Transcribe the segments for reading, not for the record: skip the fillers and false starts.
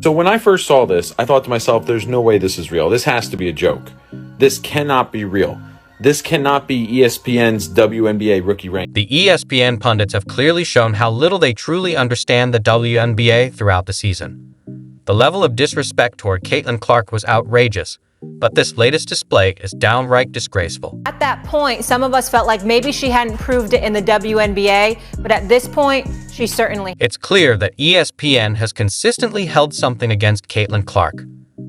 So when I first saw this, I thought to myself, there's no way this is real. This has to be a joke. This cannot be real. This cannot be ESPN's WNBA rookie rank. The ESPN pundits have clearly shown how little they truly understand the WNBA throughout the season. The level of disrespect toward Caitlin Clark was outrageous, but this latest display is downright disgraceful. At that point, some of us felt like maybe she hadn't proved it in the WNBA, but at this point, she certainly. It's clear that ESPN has consistently held something against Caitlin Clark.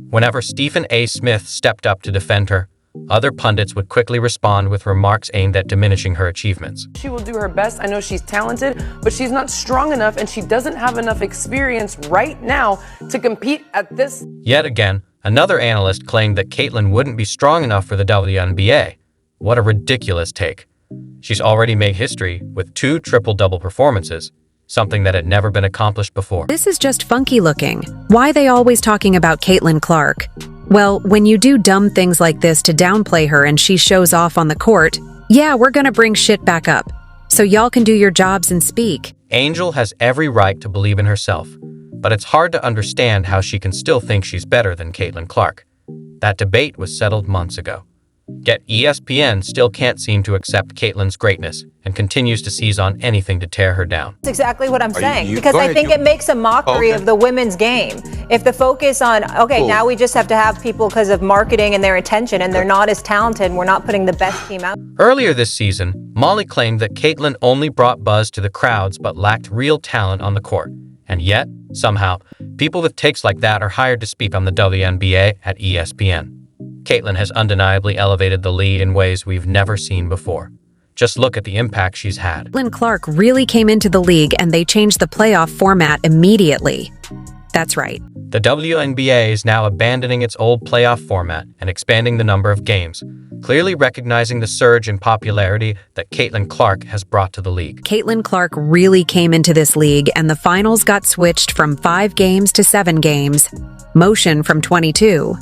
Whenever Stephen A. Smith stepped up to defend her, other pundits would quickly respond with remarks aimed at diminishing her achievements. She will do her best. I know she's talented, but she's not strong enough and she doesn't have enough experience right now to compete at this. Yet again, another analyst claimed that Caitlin wouldn't be strong enough for the WNBA. What a ridiculous take. She's already made history with 2 triple-double performances, something that had never been accomplished before. This is just funky looking. Why are they always talking about Caitlin Clark? Well, when you do dumb things like this to downplay her and she shows off on the court, yeah, we're gonna bring shit back up. So y'all can do your jobs and speak. Angel has every right to believe in herself, but it's hard to understand how she can still think she's better than Caitlin Clark. That debate was settled months ago. Yet ESPN still can't seem to accept Caitlin's greatness and continues to seize on anything to tear her down. That's exactly what I'm saying, because I think it makes a mockery of the women's game. If the focus on, now we just have to have people because of marketing and their attention, and they're not as talented, and we're not putting the best team out. Earlier this season, Molly claimed that Caitlin only brought buzz to the crowds but lacked real talent on the court. And yet, somehow, people with takes like that are hired to speak on the WNBA at ESPN. Caitlin has undeniably elevated the league in ways we've never seen before. Just look at the impact she's had. Caitlin Clark really came into the league and they changed the playoff format immediately. That's right. The WNBA is now abandoning its old playoff format and expanding the number of games, clearly recognizing the surge in popularity that Caitlin Clark has brought to the league. Caitlin Clark really came into this league and the finals got switched from 5 games to 7 games. Motion from 22.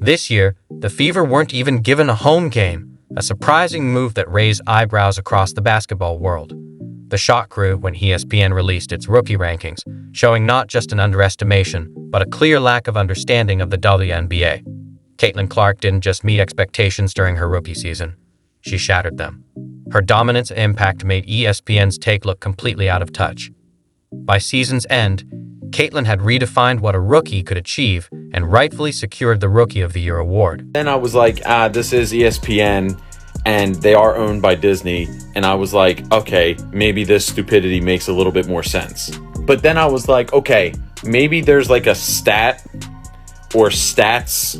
This year, the Fever weren't even given a home game, a surprising move that raised eyebrows across the basketball world. The shock grew when ESPN released its rookie rankings, showing not just an underestimation, but a clear lack of understanding of the WNBA. Caitlin Clark didn't just meet expectations during her rookie season. She shattered them. Her dominance and impact made ESPN's take look completely out of touch. By season's end, Caitlin had redefined what a rookie could achieve and rightfully secured the Rookie of the Year award. Then I was like, this is ESPN and they are owned by Disney. And I was like, okay, maybe this stupidity makes a little bit more sense. But then I was like, okay, maybe there's like a stat or stats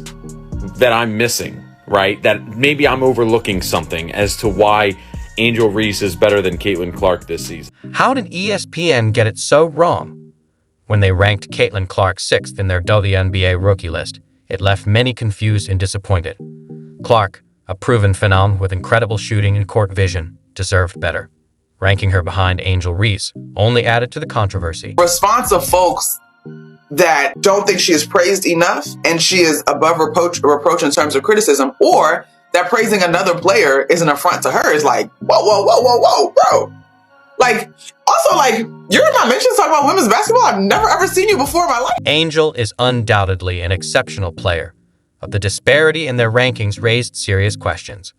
that I'm missing, right? That maybe I'm overlooking something as to why Angel Reese is better than Caitlin Clark this season. How did ESPN get it so wrong? When they ranked Caitlin Clark 6th in their WNBA rookie list, it left many confused and disappointed. Clark, a proven phenom with incredible shooting and court vision, deserved better. Ranking her behind Angel Reese only added to the controversy. Response of folks that don't think she is praised enough and she is above reproach in terms of criticism, or that praising another player is an affront to her is like, whoa, bro. Like, also, like, you're in my mentions talking about women's basketball? I've never ever seen you before in my life. Angel is undoubtedly an exceptional player, but the disparity in their rankings raised serious questions.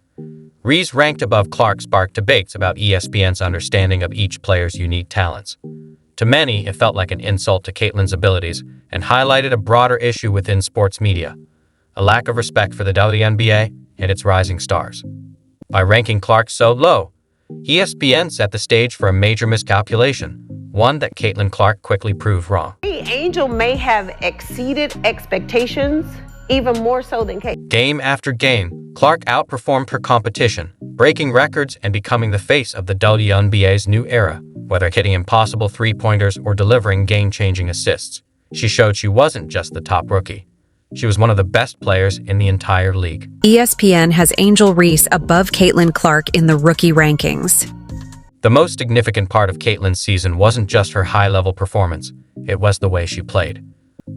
Reese ranked above Clark sparked debates about ESPN's understanding of each player's unique talents. To many, it felt like an insult to Caitlin's abilities and highlighted a broader issue within sports media, a lack of respect for the WNBA and its rising stars. By ranking Clark so low, ESPN set the stage for a major miscalculation, one that Caitlin Clark quickly proved wrong. Angel may have exceeded expectations, even more so than Kate. Game after game, Clark outperformed her competition, breaking records and becoming the face of the WNBA's new era. Whether hitting impossible three-pointers or delivering game-changing assists, she showed she wasn't just the top rookie. She was one of the best players in the entire league. ESPN has Angel Reese above Caitlin Clark in the rookie rankings. The most significant part of Caitlin's season wasn't just her high-level performance, it was the way she played.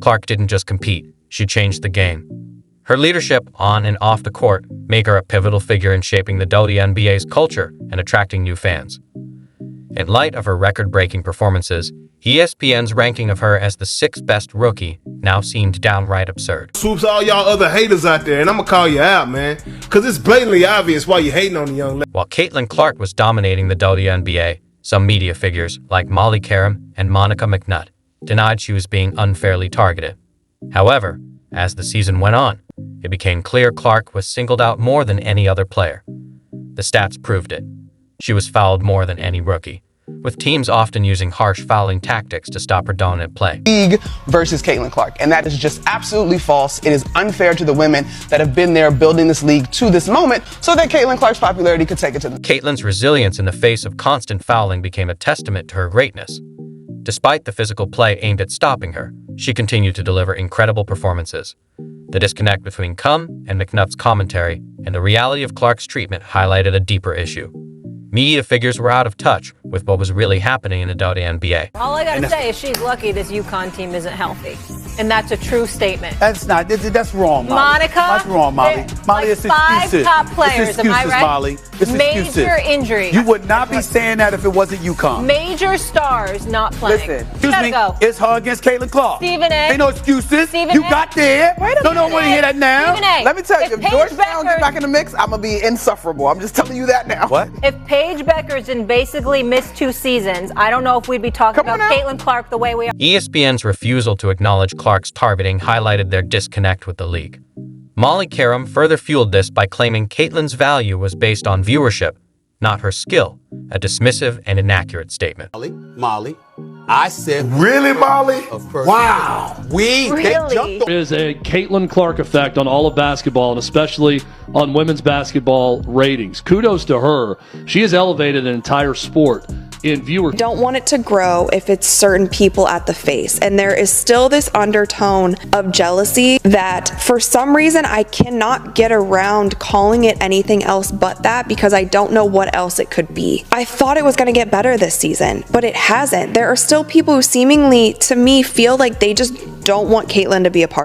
Clark didn't just compete, she changed the game. Her leadership on and off the court made her a pivotal figure in shaping the WNBA's culture and attracting new fans. In light of her record-breaking performances, ESPN's ranking of her as the 6th best rookie now seemed downright absurd. Swoops all y'all other haters out there, and I'm gonna call you out, man, because it's blatantly obvious why you're hating on the young lady. While Caitlin Clark was dominating the WNBA, some media figures like Molly Karam and Monica McNutt denied she was being unfairly targeted. However, as the season went on, it became clear Clark was singled out more than any other player. The stats proved it. She was fouled more than any rookie, with teams often using harsh fouling tactics to stop her dominant play. League versus Caitlin Clark, and that is just absolutely false. It is unfair to the women that have been there building this league to this moment so that Caitlin Clark's popularity could take it to the... Caitlin's resilience in the face of constant fouling became a testament to her greatness. Despite the physical play aimed at stopping her, she continued to deliver incredible performances. The disconnect between Cum and McNutt's commentary and the reality of Clark's treatment highlighted a deeper issue. Media figures were out of touch with what was really happening in the WNBA. All I gotta say is she's lucky this UConn team isn't healthy. And that's a true statement. That's wrong, Molly. Monica? That's wrong, Molly. Molly, like it's 5 excuses. top players, it's excuses, am I right? Molly. It's Major excuses. injury. You would not be saying that if it wasn't UConn. Major stars not playing. Listen, excuse me, go. it's her against Caitlin Clark. Stephen A. Ain't no excuses. Stephen you A. got there. Wait a Don't minute. want to hear that now. Stephen A. Let me tell you, if Paige Georgetown Becker- get back in the mix, I'm going to be insufferable. I'm just telling you that now. What? If Paige Beckers didn't basically miss 2 seasons, I don't know if we'd be talking Come on about now. Caitlin Clark the way we are. ESPN's refusal to acknowledge Clark's targeting highlighted their disconnect with the league. Molly Karam further fueled this by claiming Caitlin's value was based on viewership, not her skill, a dismissive and inaccurate statement. Molly, I said... Really, Molly? Wow. Really? There is a Caitlin Clark effect on all of basketball, and especially on women's basketball ratings. Kudos to her. She has elevated an entire sport in viewership. Don't want it to grow if it's certain people at the face. And there is still this undertone of jealousy that for some reason I cannot get around calling it anything else but that, because I don't know what else it could be. I thought it was going to get better this season, but it hasn't. There are still people who seemingly, to me, feel like they just don't want Caitlin to be a part.